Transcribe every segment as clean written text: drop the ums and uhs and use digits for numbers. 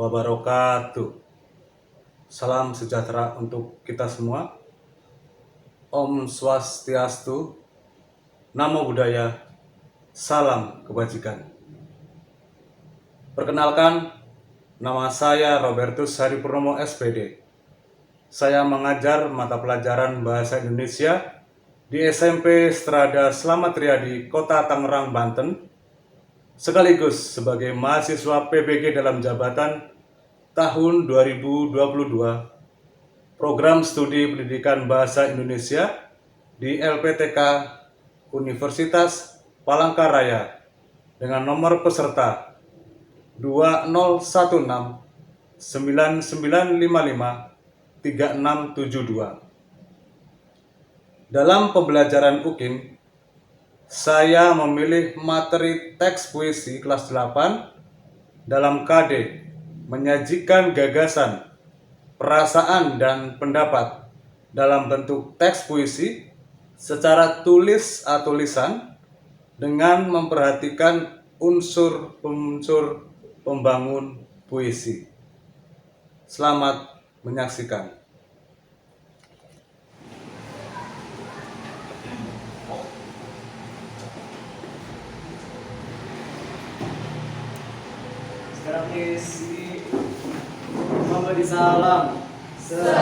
wabarakatuh. Salam sejahtera untuk kita semua. Om Swastiastu, Namo Buddhaya, salam kebajikan. Perkenalkan, nama saya Robertus Haripurnomo SPD. Saya mengajar mata pelajaran Bahasa Indonesia di SMP Strada Slamet Riyadi, Kota Tangerang, Banten, sekaligus sebagai mahasiswa PBG dalam jabatan tahun 2022, program studi pendidikan Bahasa Indonesia di LPTK Universitas Palangkaraya dengan nomor peserta 2016 9955 3672. Dalam pembelajaran UKIM, saya memilih materi teks puisi kelas 8 dalam KD, menyajikan gagasan, perasaan, dan pendapat dalam bentuk teks puisi secara tulis atau lisan dengan memperhatikan unsur-unsur pembangun puisi. Selamat menyaksikan. Sekarang isi memberi salam. Selamat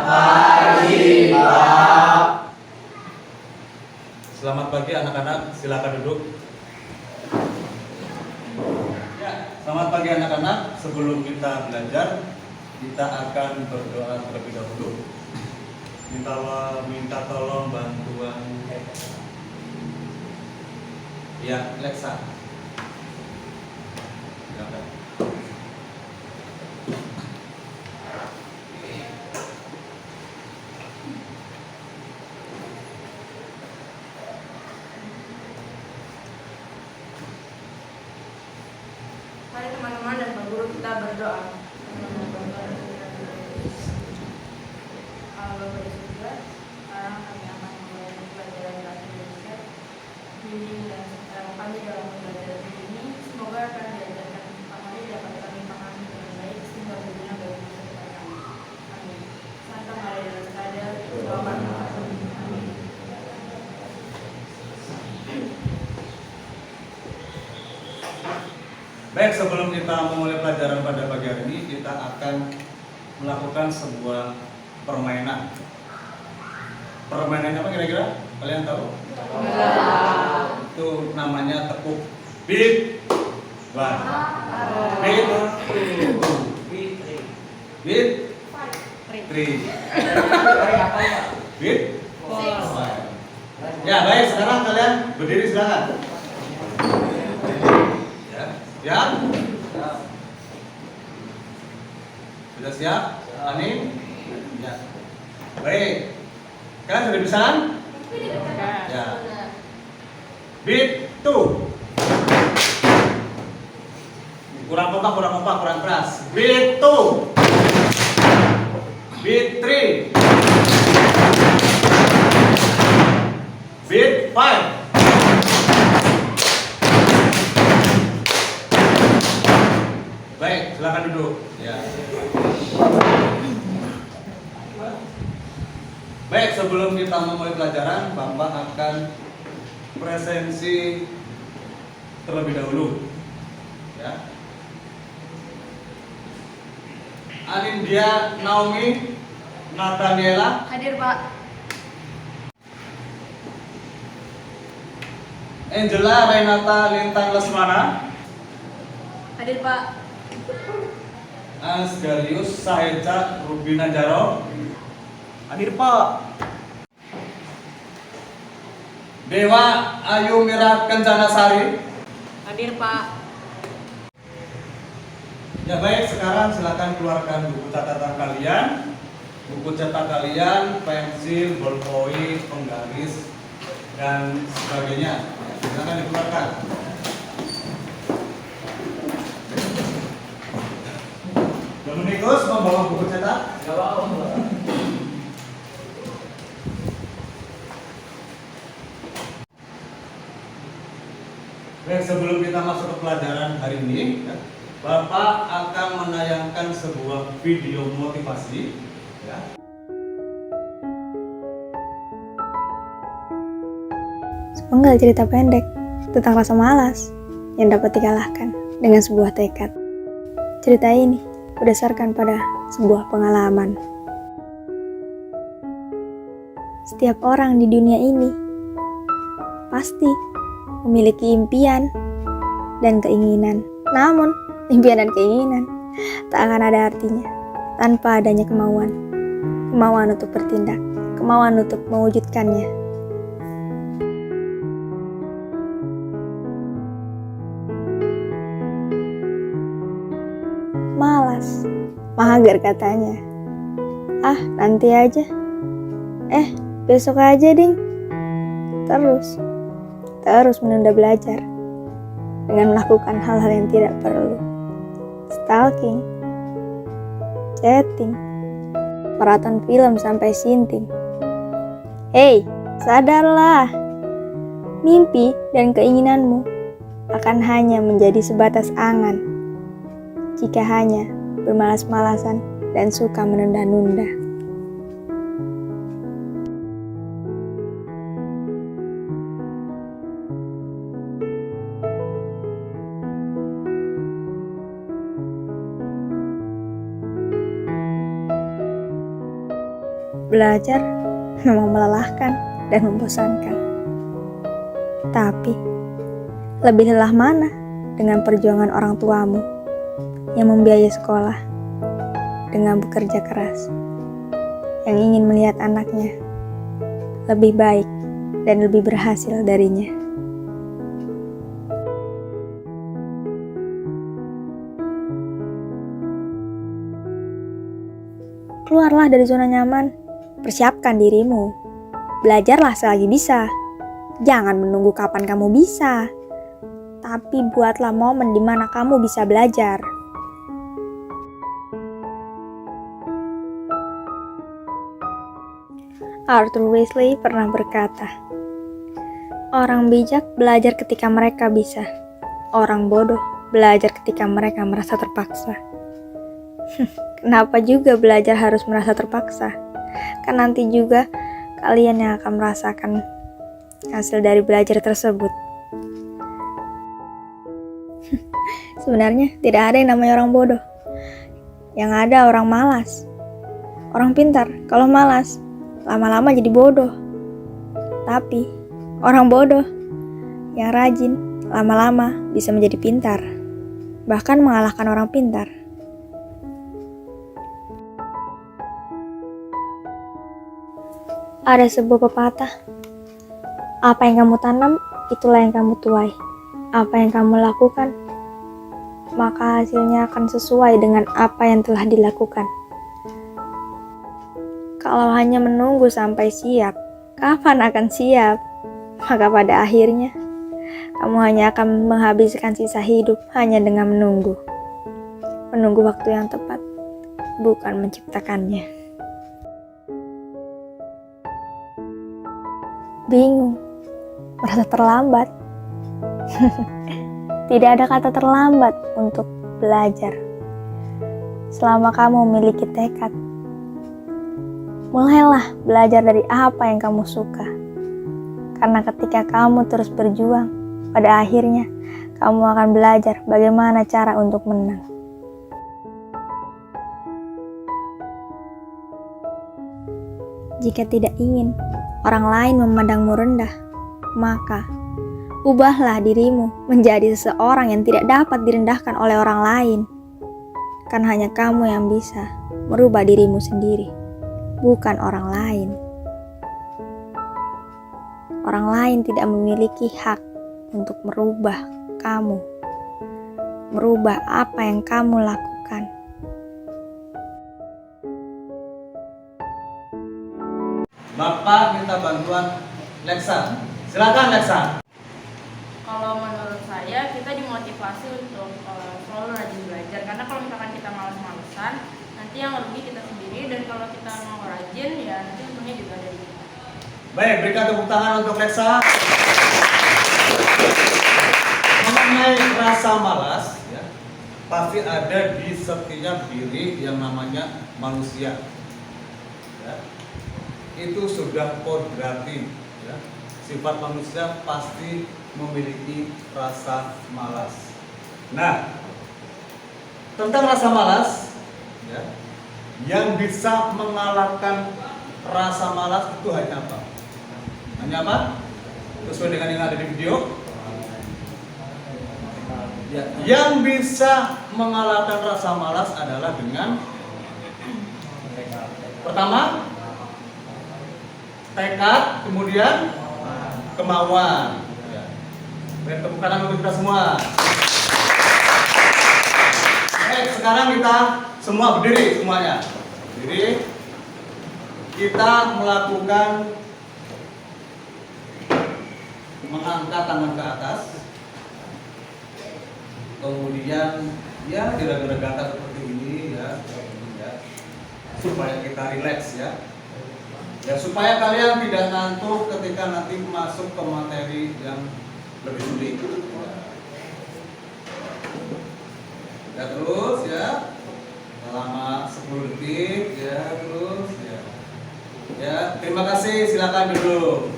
pagi, Pak. Selamat pagi anak-anak, silakan duduk. Ya, selamat pagi anak-anak. Sebelum kita belajar, kita akan berdoa terlebih dahulu. Minta tolong bantuan ya, Alexa. Silakan. Mari teman-teman dan Pak Guru kita berdoa. Allah Bapa di surga, sekarang kami akan memulai pelajaran bahasa Indonesia. Bimbing dan sertakan kami dalam pembelajaran ini. Semoga akan diajarkan kami dapat kami pahami dengan baik sehingga berguna bagi masa depan kami. Amin. Santa Maria Stella, doakan kami. Amin. Baik, sebelum kita memulai pelajaran pada pagi hari ini, kita akan melakukan sebuah permainan. Permainan apa kira-kira? Kalian tahu? Itu namanya tepuk beat one, beat two, beat three, beat five. Ya, baik, sekarang kalian berdiri silakan. Ya? Sudah siap? Ani? Ya. Baik. Kalian sudah bisa kan? Ya. Beat 2. Kurang kompak, kurang keras. Beat 2. Beat 3. Beat 5. Baik, silakan duduk. Ya. Baik, sebelum kita memulai pelajaran, Bapak akan presensi terlebih dahulu. Ya. Anindya Naomi Nathaniela. Hadir, Pak. Angela Renata Lintang Lesmana. Hadir, Pak. Asgarius Saheca Rubina Jaro. Hadir, Pak. Dewa Ayu Mira Kencana Sari. Hadir, Pak. Ya baik, sekarang silakan keluarkan buku catatan kalian, buku cetak kalian, pensil, bolpoin, penggaris, dan sebagainya. Silakan dikeluarkan. Dominikus membawa buku cetak? Gak apa-apa. Baik, sebelum kita masuk ke pelajaran hari ini, ya, Bapak akan menayangkan sebuah video motivasi, ya. Sepenggal cerita pendek tentang rasa malas yang dapat dikalahkan dengan sebuah tekad. Cerita ini berdasarkan pada sebuah pengalaman. Setiap orang di dunia ini pasti memiliki impian dan keinginan. Namun, impian dan keinginan tak akan ada artinya tanpa adanya kemauan. Kemauan untuk bertindak, kemauan untuk mewujudkannya. Malas, mager katanya. Ah, nanti aja. Besok aja ding. Terus menunda belajar dengan melakukan hal-hal yang tidak perlu. Stalking, chatting, maraton film sampai sinting. Hei, sadarlah. Mimpi dan keinginanmu akan hanya menjadi sebatas angan jika hanya bermalas-malasan dan suka menunda-nunda. Belajar memang melelahkan dan membosankan. Tapi, lebih lelah mana dengan perjuangan orang tuamu yang membiayai sekolah dengan bekerja keras, yang ingin melihat anaknya lebih baik dan lebih berhasil darinya. Keluarlah dari zona nyaman, persiapkan dirimu, belajarlah selagi bisa. Jangan menunggu kapan kamu bisa, tapi buatlah momen di mana kamu bisa belajar. Arthur Weasley pernah berkata, orang bijak belajar ketika mereka bisa. Orang bodoh belajar ketika mereka merasa terpaksa. Kenapa juga belajar harus merasa terpaksa? Kan nanti juga kalian yang akan merasakan hasil dari belajar tersebut. Sebenarnya tidak ada yang namanya orang bodoh. Yang ada orang malas. Orang pintar kalau malas lama-lama jadi bodoh. Tapi orang bodoh yang rajin lama-lama bisa menjadi pintar, bahkan mengalahkan orang pintar. Ada sebuah pepatah, apa yang kamu tanam, itulah yang kamu tuai. Apa yang kamu lakukan, maka hasilnya akan sesuai dengan apa yang telah dilakukan. Kalau hanya menunggu sampai siap, kapan akan siap? Maka pada akhirnya, kamu hanya akan menghabiskan sisa hidup hanya dengan menunggu. Menunggu waktu yang tepat, bukan menciptakannya. Bingung, merasa terlambat. Tidak ada kata terlambat untuk belajar. Selama kamu memiliki tekad, mulailah belajar dari apa yang kamu suka. Karena ketika kamu terus berjuang, pada akhirnya kamu akan belajar bagaimana cara untuk menang. Jika tidak ingin orang lain memandangmu rendah, maka ubahlah dirimu menjadi seseorang yang tidak dapat direndahkan oleh orang lain. Kan hanya kamu yang bisa merubah dirimu sendiri, bukan orang lain. Orang lain tidak memiliki hak untuk merubah kamu, merubah apa yang kamu lakukan. Bapak minta bantuan Lexa. Silakan Lexa. Kalau menurut saya kita dimotivasi untuk selalu rajin belajar, karena kalau misalkan kita malas-malesan nanti yang rugi kita sendiri, dan kalau kita mau rajin ya nanti untungnya juga dari kita. Baik, berikan tepuk tangan untuk Lexa. Mengenai rasa malas, ya, pasti ada di setiap diri yang namanya manusia. Ya. Itu sudah kodrati. Ya. Sifat manusia pasti memiliki rasa malas. Nah, tentang rasa malas, ya, yang bisa mengalahkan rasa malas itu hanya apa? Hanya apa? Sesuai dengan yang ada di video. Ya, yang bisa mengalahkan rasa malas adalah dengan pertama tekad, kemudian kemauan. Ya. Beri tepuk tangan untuk kita semua. Baik, sekarang kita semua berdiri semuanya. Berdiri. Kita melakukan mengangkat tangan ke atas. Kemudian ya diraba-rabakan seperti ini ya, supaya kita rileks ya. Ya supaya kalian tidak ngantuk ketika nanti masuk ke materi yang lebih sulit. Ya terus ya selama 10 detik ya terus ya. Ya terima kasih, silakan duduk.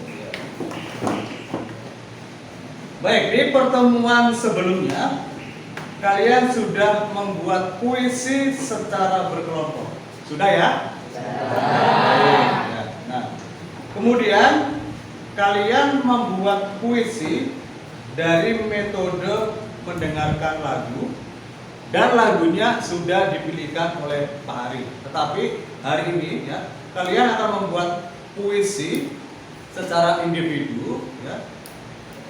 Baik, di pertemuan sebelumnya kalian sudah membuat puisi secara berkelompok. Sudah ya? Ya. Nah, kemudian kalian membuat puisi dari metode mendengarkan lagu dan lagunya sudah dipilihkan oleh Pak Hari. Tetapi hari ini ya, kalian akan membuat puisi secara individu ya,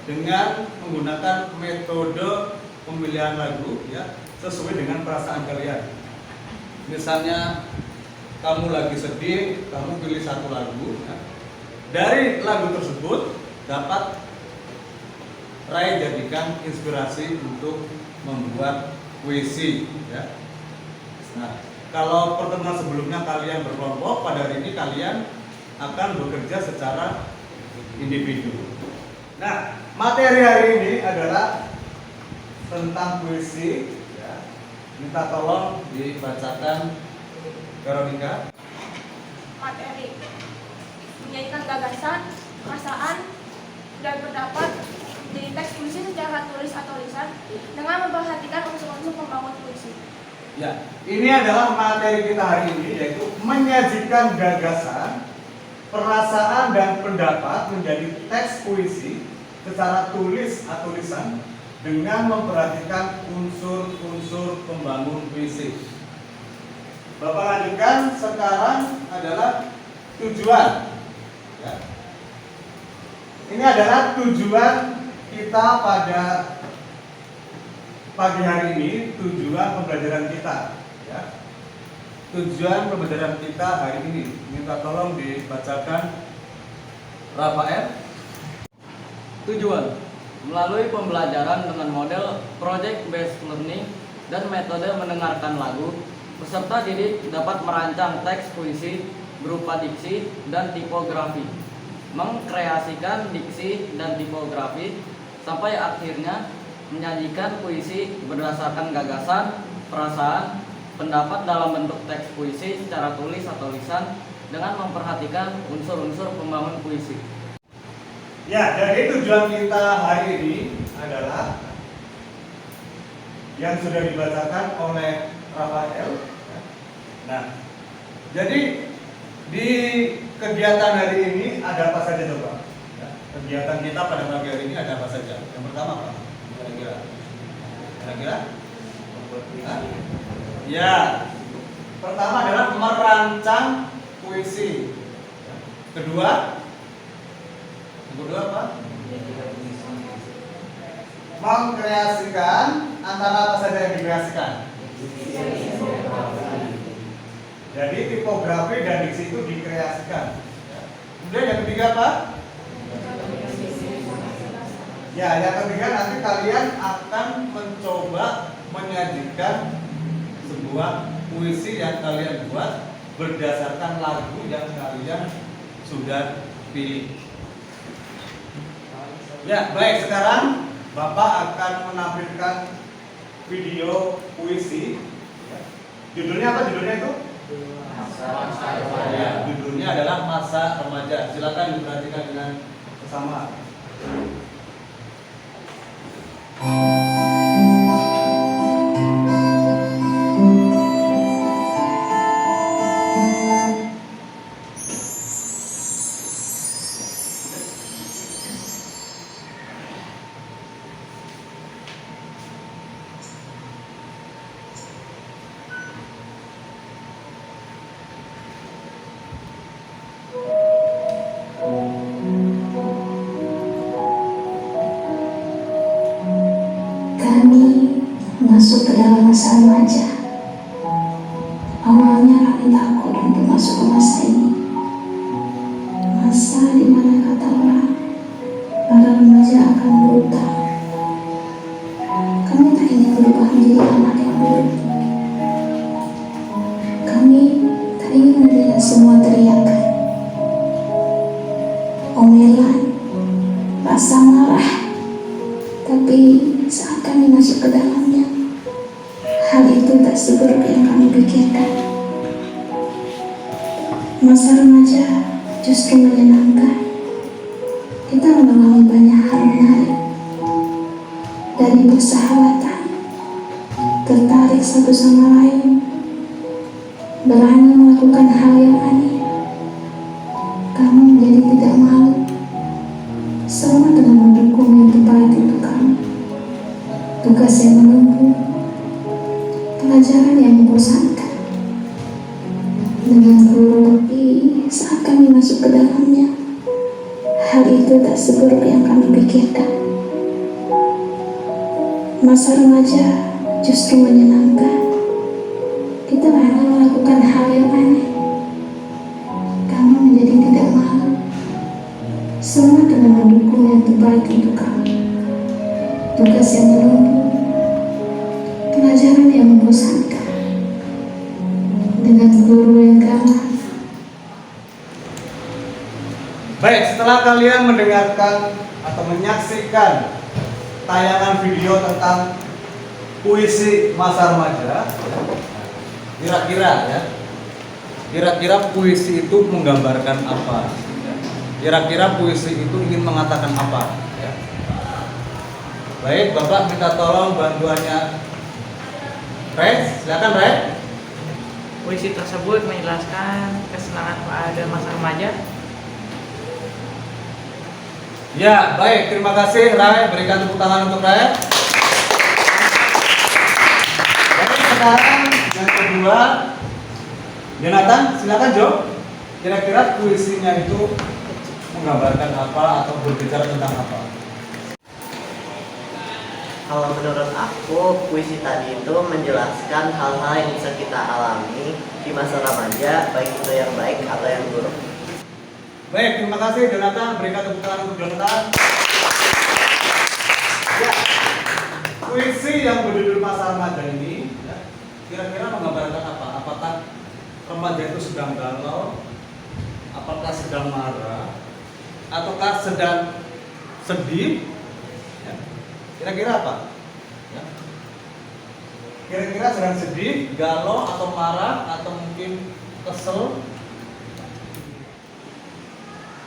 dengan menggunakan metode pemilihan lagu ya sesuai dengan perasaan kalian. Misalnya kamu lagi sedih, kamu pilih satu lagu ya. Dari lagu tersebut dapat Rai jadikan inspirasi untuk membuat puisi ya. Nah, kalau pertemuan sebelumnya kalian berkelompok, pada hari ini kalian akan bekerja secara individu. Nah, materi hari ini adalah tentang puisi ya. Minta tolong dibacakan Veronica. Materi menjadikan gagasan, perasaan, dan pendapat jadi teks puisi secara tulis atau lisan dengan memperhatikan unsur-unsur pembangun puisi. Ya, ini adalah materi kita hari ini, yaitu menyajikan gagasan, perasaan, dan pendapat menjadi teks puisi secara tulis atau lisan dengan memperhatikan unsur-unsur pembangun puisi. Bapak lanjutkan, sekarang adalah tujuan. Ya. Ini adalah tujuan kita pada pagi hari ini, tujuan pembelajaran kita. Ya. Tujuan pembelajaran kita hari ini, minta tolong dibacakan Rafael. Tujuan melalui pembelajaran dengan model project based learning dan metode mendengarkan lagu, peserta didik dapat merancang teks puisi berupa diksi dan tipografi, mengkreasikan diksi dan tipografi, sampai akhirnya menyajikan puisi berdasarkan gagasan, perasaan, pendapat dalam bentuk teks puisi secara tulis atau lisan dengan memperhatikan unsur-unsur pembangun puisi. Ya, jadi tujuan kita hari ini adalah yang sudah dibacakan oleh Rafael. Nah, jadi di kegiatan hari ini ada apa saja coba? Ya, kegiatan kita pada pagi hari ini ada apa saja? Yang pertama apa? Kira-kira? Ya, pertama adalah merancang puisi. Kedua apa? Mengkreasikan. Antara apa saja yang dikreasikan? Jadi tipografi dan diksi itu dikreasikan. Kemudian yang ketiga apa? Ya, yang ketiga nanti kalian akan mencoba menyajikan sebuah puisi yang kalian buat berdasarkan lagu yang kalian sudah pilih. Ya, baik, sekarang Bapak akan menampilkan video puisi. Judulnya apa judulnya itu? Ya, judulnya adalah Masa Remaja. Silakan diperhatikan dengan bersama. Kami masuk ke dalam masa remaja. Awalnya kami takut untuk masuk ke masa ini. Masa di mana kata orang, para remaja akan berubah. Kami tak ingin berubah menjadi anak yang buruk. Kami tak ingin mendengar semua teriakan, omelan, rasa marah. Tapi saat kami masuk ke dalamnya, hal itu tak seburuk yang kami pikirkan. Masa remaja justru menyenangkan. Kita mengalami banyak hal menarik, dari persahabatan, tertarik satu sama lain, berani melakukan hal yang aneh. Kamu menjadi tidak malu, semua dengan mendukung yang terbaik untuk kamu. Tugas yang menunggu, pelajaran yang membosankan, dengan guru lebih saat kami masuk ke dalamnya. Hal itu tak seburuk yang kami pikirkan. Masa remaja justru menyenangkan. Kita berani melakukan hal yang aneh. Kamu menjadi tidak malu, semua dengan mendukung yang terbaik untuk kamu. Tugas yang menunggu, pelajaran yang membosankan, dengan guru yang galak. Baik, setelah kalian mendengarkan atau menyaksikan tayangan video tentang puisi masa remaja, kira-kira puisi itu menggambarkan apa? Kira-kira puisi itu ingin mengatakan apa? Ya. Baik, Bapak minta tolong bantuannya. Ray, silakan Ray. Puisi tersebut menjelaskan kesenangan pada masa remaja. Ya, baik, terima kasih Ray. Berikan tepuk tangan untuk Ray. Baik, sekarang yang kedua, Jonathan, silakan Jo. Kira-kira puisinya itu menggambarkan apa atau berbicara tentang apa? Kalau menurut aku, puisi tadi itu menjelaskan hal-hal yang bisa kita alami di masa remaja, baik itu yang baik atau yang buruk. Baik, terima kasih Jonathan. Berikan tepuk tangan untuk Jonathan. Ya, puisi yang berjudul Masa Remaja ini ya, kira-kira menggambarkan apa? Apakah remaja itu sedang galau? Apakah sedang marah? Ataukah sedang sedih? Ya. Kira-kira apa? Ya. Kira-kira sedang sedih, galau, atau marah, atau mungkin kesel?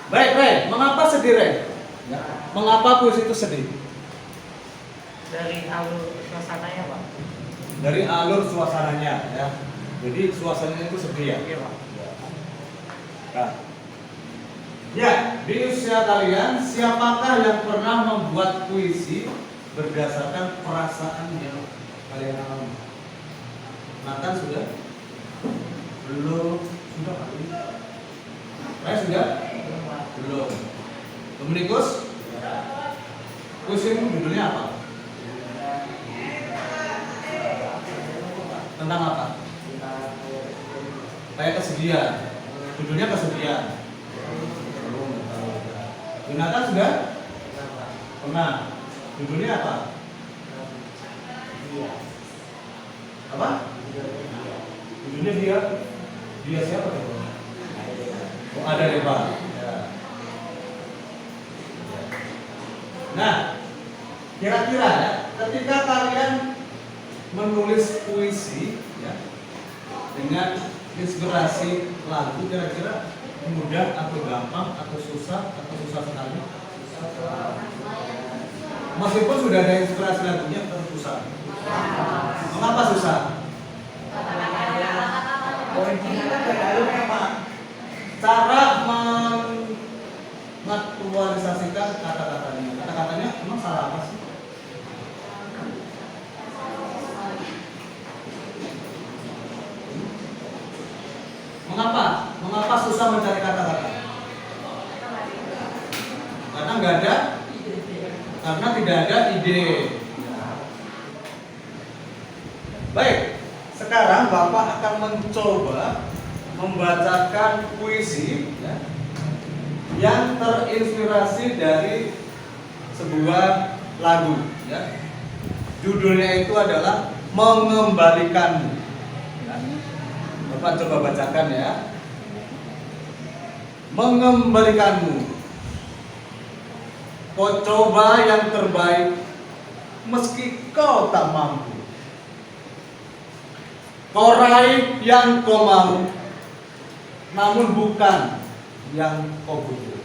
Baik, mengapa sedih, Ray? Ya. Mengapa puisi itu sedih? Dari alur suasananya, Pak. Dari alur suasananya, ya. Jadi suasananya itu sedih ya. Iya, Pak. Nah. Ya, di usia kalian, siapakah yang pernah membuat puisi berdasarkan perasaan yang kalian alami? Nathan sudah? Belum? Sudah kali? Ray sudah? Belum. Dominikus? Puisimu judulnya apa? Tentang apa? Kayak kesedihan. Judulnya kesedihan. Jonathan sudah? Pernah. Judulnya apa? Apa? Judulnya dia. Dia siapa tuh? Oh, ada Reba. Ya. Nah, kira-kira ya, ketika kalian menulis puisi ya dengan inspirasi lagu, kira-kira mudah atau gampang atau susah sekali? Meskipun sudah ada inspirasi lagunya tetap susah. Mengapa susah? Poinnya kan dari memang cara mengaktualisasikan kata-katanya. Kata-katanya emang salah apa sih? Mengapa susah mencari kata-kata? Karena tidak ada ide. Baik, sekarang Bapak akan mencoba membacakan puisi ya, yang terinspirasi dari sebuah lagu ya. Judulnya itu adalah Mengembalikanmu ya. Bapak coba bacakan ya. Mengembalikanmu. Kau coba yang terbaik meski kau tak mampu. Kau raih yang kau mau, namun bukan yang kau butuh.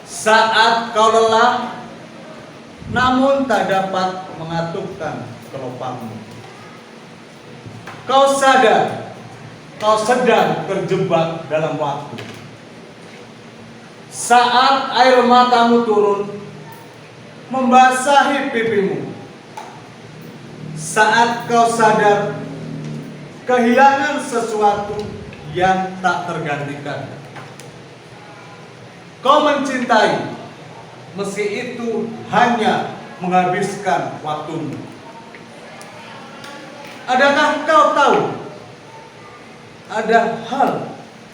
Saat kau lelah, namun tak dapat mengatupkan kelopangmu. Kau sadar, kau sedang terjebak dalam waktu. Saat air matamu turun, membasahi pipimu. Saat kau sadar, kehilangan sesuatu yang tak tergantikan. Kau mencintai, meski itu hanya menghabiskan waktumu. Adakah kau tahu, ada hal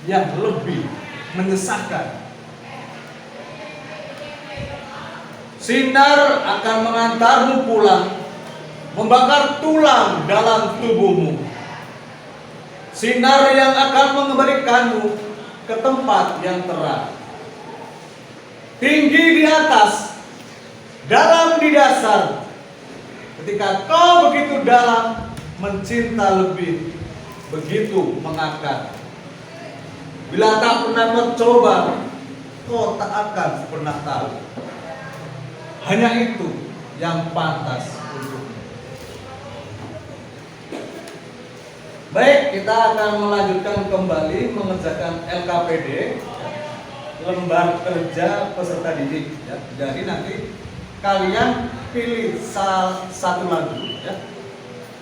yang lebih menyesalkan? Sinar akan mengantarmu pulang, membakar tulang dalam tubuhmu. Sinar yang akan mengembalikanmu ke tempat yang terang. Tinggi di atas, dalam di dasar. Ketika kau begitu dalam, mencinta lebih, begitu mengakar. Bila tak pernah mencoba, kau tak akan pernah tahu. Hanya itu yang pantas untukmu. Baik, kita akan melanjutkan kembali mengerjakan LKPD, lembar kerja peserta didik. Ya. Jadi nanti kalian pilih satu lagu. Ya.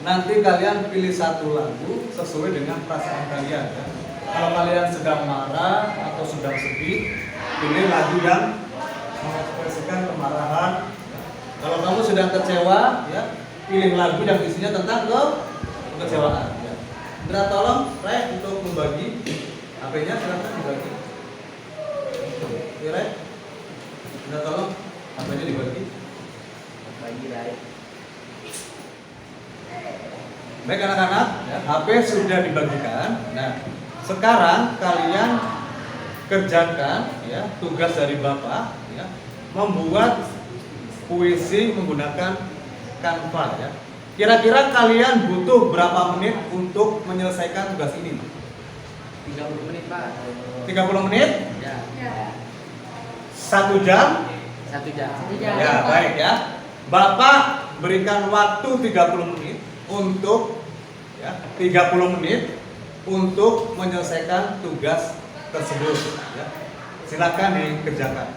Nanti kalian pilih satu lagu sesuai dengan perasaan kalian. Ya. Kalau kalian sedang marah atau sedang sedih, pilih lagu yang mengekspresikan kemarahan. Kalau kamu sedang kecewa, ya, pilih lagu yang isinya tentang kekecewaan. Ya. Minta tolong, Ray, untuk membagi HP-nya, silakan dibagi. Oke, Ray, minta tolong HP-nya dibagi. Bagi Ray. Baik anak-anak, ya, HP sudah dibagikan. Nah, sekarang kalian kerjakan ya tugas dari Bapak ya, membuat puisi menggunakan Canva ya. Kira-kira kalian butuh berapa menit untuk menyelesaikan tugas ini? 30 menit, Pak. 30 menit? Ya. 1 jam? 1 jam. Ya, baik ya. Bapak berikan waktu 30 menit untuk ya, 30 menit untuk menyelesaikan tugas tersebut ya. Silakan dikerjakan.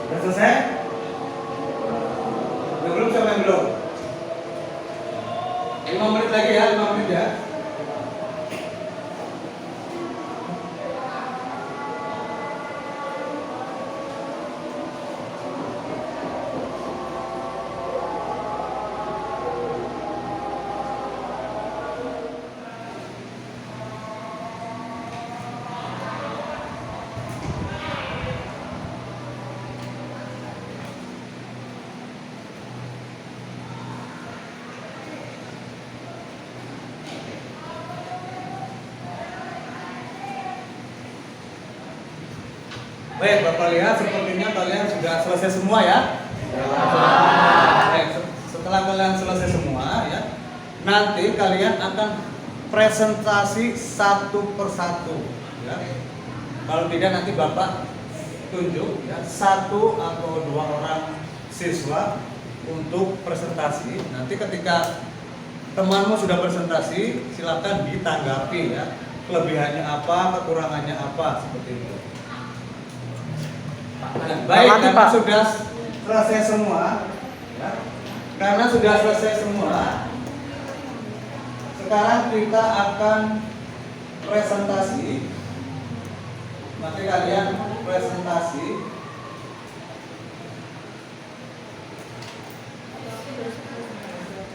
Udah selesai? Yang belum siapa yang belum? 5 menit lagi ya, 5 menit ya. Baik, Bapak lihat sepertinya kalian sudah selesai semua ya. Baik, setelah kalian selesai semua ya, nanti kalian akan presentasi satu persatu ya. Kalau tidak nanti Bapak tunjuk ya, 1 atau 2 orang siswa untuk presentasi. Nanti ketika temanmu sudah presentasi, silakan ditanggapi ya. Kelebihannya apa, kekurangannya apa, seperti itu. Baik, karena sudah selesai semua ya. Karena sudah selesai semua, sekarang kita akan presentasi. Nanti kalian presentasi.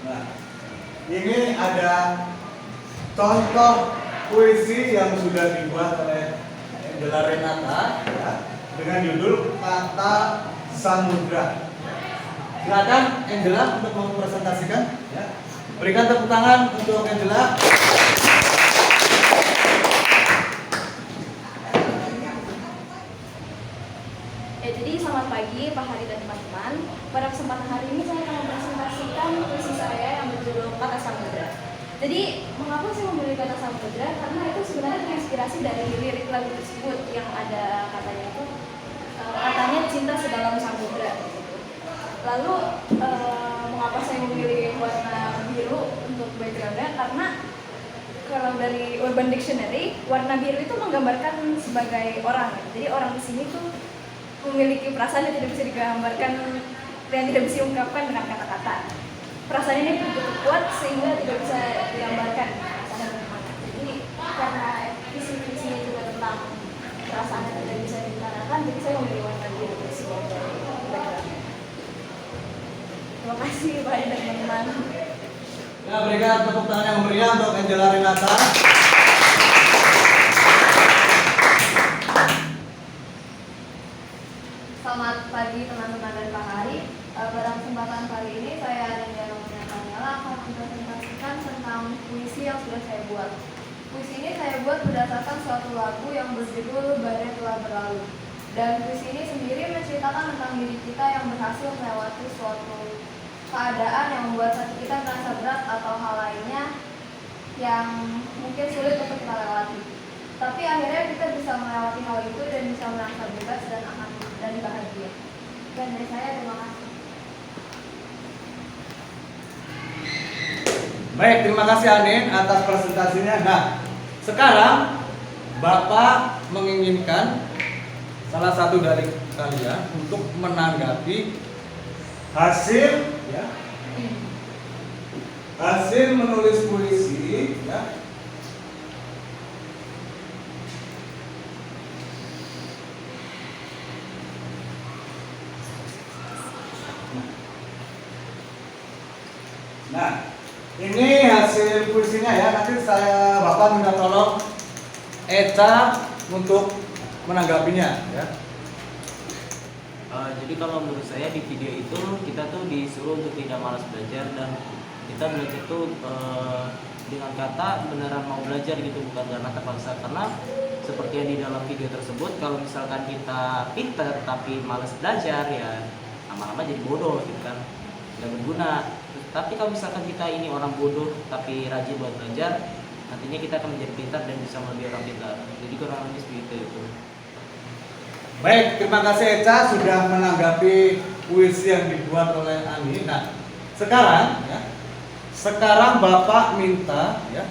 Nah, ini ada contoh puisi yang sudah dibuat oleh Angela Renata ya, dengan judul Kata Samudra. Silakan Angela untuk mempresentasikan ya. Berikan tepuk tangan untuk Angela. Jadi selamat pagi Pak Hari dan teman-teman. Pada kesempatan hari ini saya akan mempresentasikan puisi saya yang berjudul Kata Samudra. Jadi mengapa saya memilih Kata Samudra? Karena itu sebenarnya terinspirasi dari lirik lagu tersebut yang ada katanya itu katanya cinta sedalam samudra. Lalu mengapa saya memilih warna biru untuk backgroundnya? Karena kalau dari Urban Dictionary, warna biru itu menggambarkan sebagai orang. Jadi orang di sini tuh memiliki perasaan yang tidak bisa digambarkan, yang tidak bisa diungkapkan dengan kata-kata. Perasaan ini begitu kuat sehingga tidak bisa digambarkan. Jadi karena isi-isinya juga tentang perasaan yang tidak bisa diutarakan, jadi saya memilih warna biru sebagai background. Terima kasih Pak dan teman-teman. Ya, berikan tepuk tangan yang meriah untuk Angela Renata. Selamat pagi teman-teman dan Pak Hari. Pada kesempatan kali ini saya dan Daniela akan mempresentasikan tentang puisi yang sudah saya buat. Puisi ini saya buat berdasarkan suatu lagu yang berjudul Badai Telah Berlalu. Dan puisi ini sendiri menceritakan tentang diri kita yang berhasil melewati suatu keadaan yang membuat hati kita merasa berat atau hal lainnya yang mungkin sulit untuk kita lewati. Tapi akhirnya kita bisa melewati hal itu dan bisa merasa bebas dan bahagia. Dan dari saya terima kasih. Baik, terima kasih Anin atas presentasinya. Nah, sekarang Bapak menginginkan salah satu dari kalian untuk menanggapi hasil ya, hasil menulis puisi ya. Nah, ini hasil puisinya ya. Nanti Bapak minta tolong Eca untuk menanggapinya ya. Jadi kalau menurut saya di video itu kita tuh disuruh untuk tidak malas belajar dan kita belajar tuh dengan kata beneran mau belajar gitu, bukan karena terpaksa. Karena seperti yang di dalam video tersebut, kalau misalkan kita pinter tapi malas belajar ya lama-lama jadi bodoh gitu kan, nggak berguna. Tapi kalau misalkan kita ini orang bodoh tapi rajin buat belajar, nantinya kita akan menjadi pintar dan bisa melebihi orang pintar. Jadi kurang lebih seperti itu. Baik, terima kasih Eca sudah menanggapi puisi yang dibuat oleh Ani. Nah, sekarang Bapak minta ya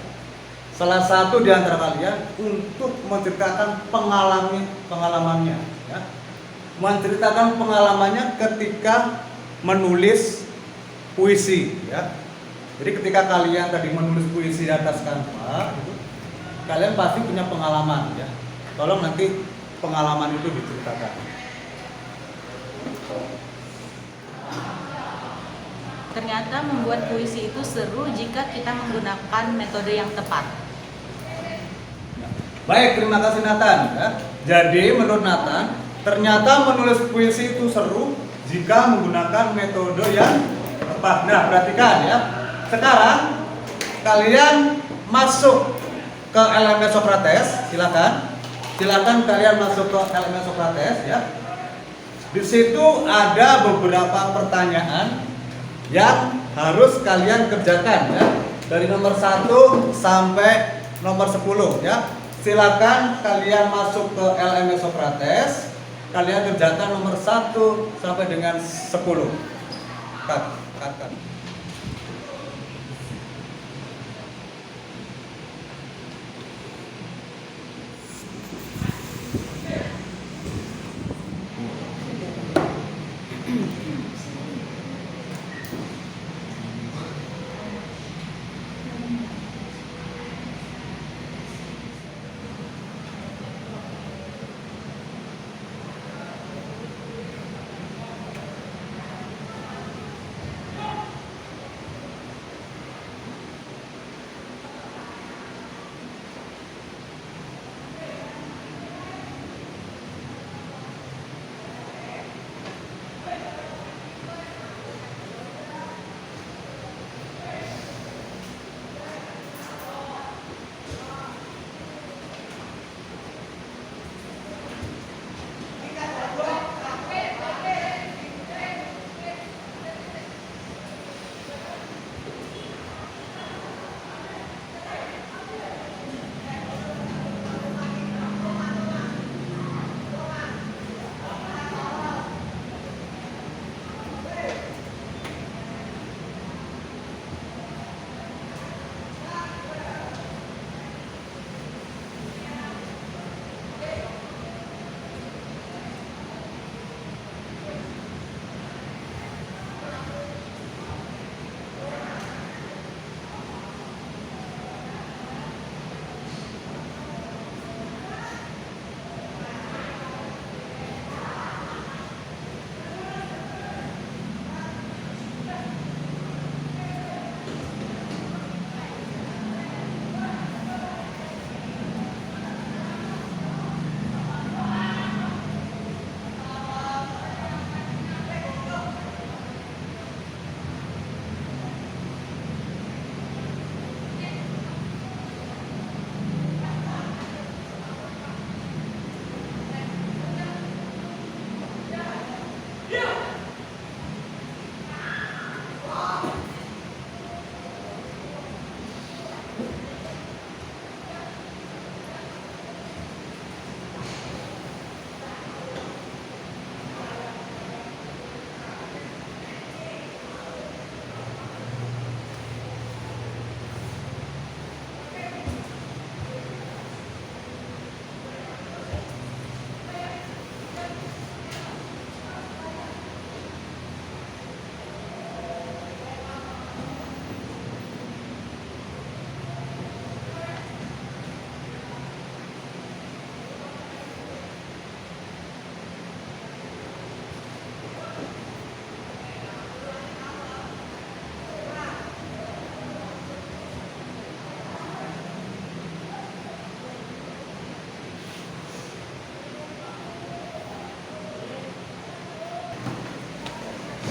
salah satu di antara kalian untuk menceritakan pengalamannya ya. menceritakan pengalamannya ketika menulis puisi ya. Jadi ketika kalian tadi menulis puisi di atas kanva itu, kalian pasti punya pengalaman ya. Tolong nanti pengalaman itu diceritakan. Ternyata membuat puisi itu seru jika kita menggunakan metode yang tepat. Baik, terima kasih Nathan ya. Jadi menurut Nathan, ternyata menulis puisi itu seru jika menggunakan metode yang tepat. Nah, perhatikan ya. Sekarang kalian masuk ke LMS Socrates, silakan. Silakan kalian masuk ke LMS Socrates ya. Di situ ada beberapa pertanyaan yang harus kalian kerjakan ya. Dari nomor 1 sampai nomor 10 ya. Silakan kalian masuk ke LMS Socrates. Kalian kerjakan nomor 1 sampai dengan 10. Cut.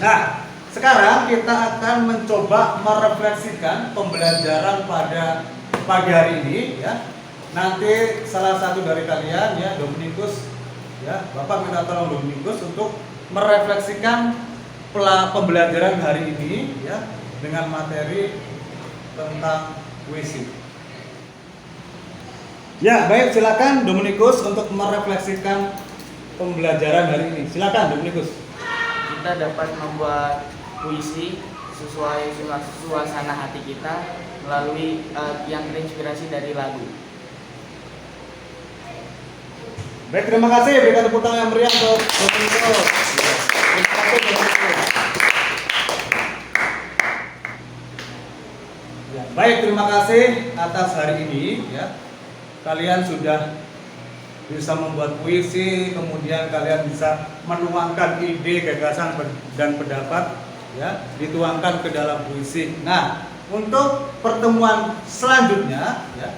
Nah, sekarang kita akan mencoba merefleksikan pembelajaran pada pagi hari ini ya. Nanti salah satu dari kalian ya, Dominikus ya, Bapak minta tolong Dominikus untuk merefleksikan pembelajaran hari ini ya dengan materi tentang puisi. Ya, baik, silakan Dominikus untuk merefleksikan pembelajaran hari ini. Silakan Dominikus. Kita dapat membuat puisi sesuai suasana hati kita melalui yang terinspirasi dari lagu. Baik, terima kasih. Berikan tepuk tangan yang meriah untuk Bapak Niko. Terima kasih Bapak Niko. Ya, baik, terima kasih atas hari ini ya. Kalian sudah bisa membuat puisi, kemudian kalian bisa menuangkan ide, gagasan dan pendapat ya, dituangkan ke dalam puisi. Nah, untuk pertemuan selanjutnya ya,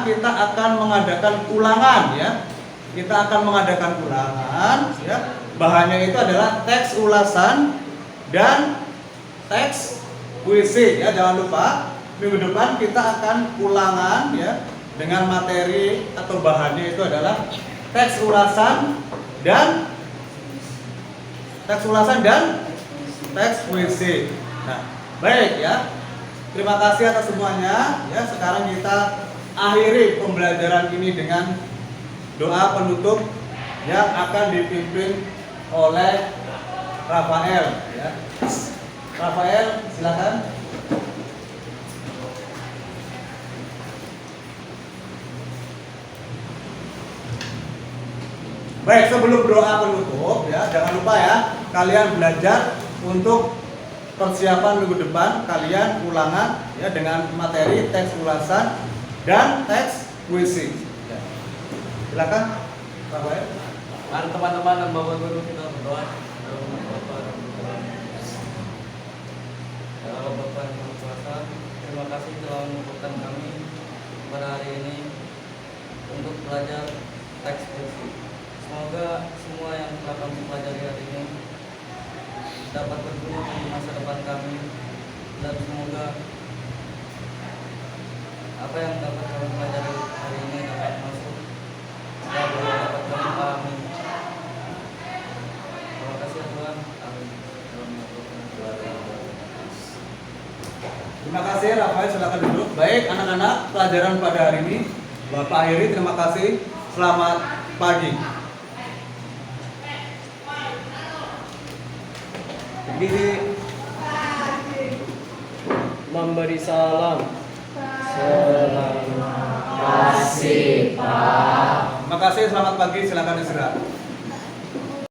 kita akan mengadakan ulangan ya. Kita akan mengadakan ulangan ya. Bahannya itu adalah teks ulasan dan teks puisi ya. Jangan lupa minggu depan kita akan ulangan ya, dengan materi atau bahannya itu adalah teks ulasan dan teks puisi. Nah, baik ya. Terima kasih atas semuanya ya. Sekarang kita akhiri pembelajaran ini dengan doa penutup yang akan dipimpin oleh Rafael ya. Rafael, silakan. Baik, sebelum doa penutup ya, jangan lupa ya, kalian belajar untuk persiapan minggu depan. Kalian ulangan ya dengan materi teks ulasan dan teks puisi. Ya. Silakan, Rafael. Mari teman-teman dan Bapak Guru kita berdoa. Ya Allah Bapa yang Maha Kuasa, terima kasih telah mengumpulkan kami pada hari ini untuk belajar teks puisi. Semoga semua yang telah kami pelajari hari ini dapat berguna di masa depan kami, dan semoga apa yang dapat kami pelajari hari ini dapat masuk dan dapat kami pahami. Terima kasih ya Tuhan. Amin. Terima kasih Rafael, silakan duduk. Baik anak-anak, pelajaran pada hari ini Bapak akhiri. Terima kasih. Selamat pagi. Berdiri, memberi salam. Terima kasih, selamat pagi, silakan istirahat.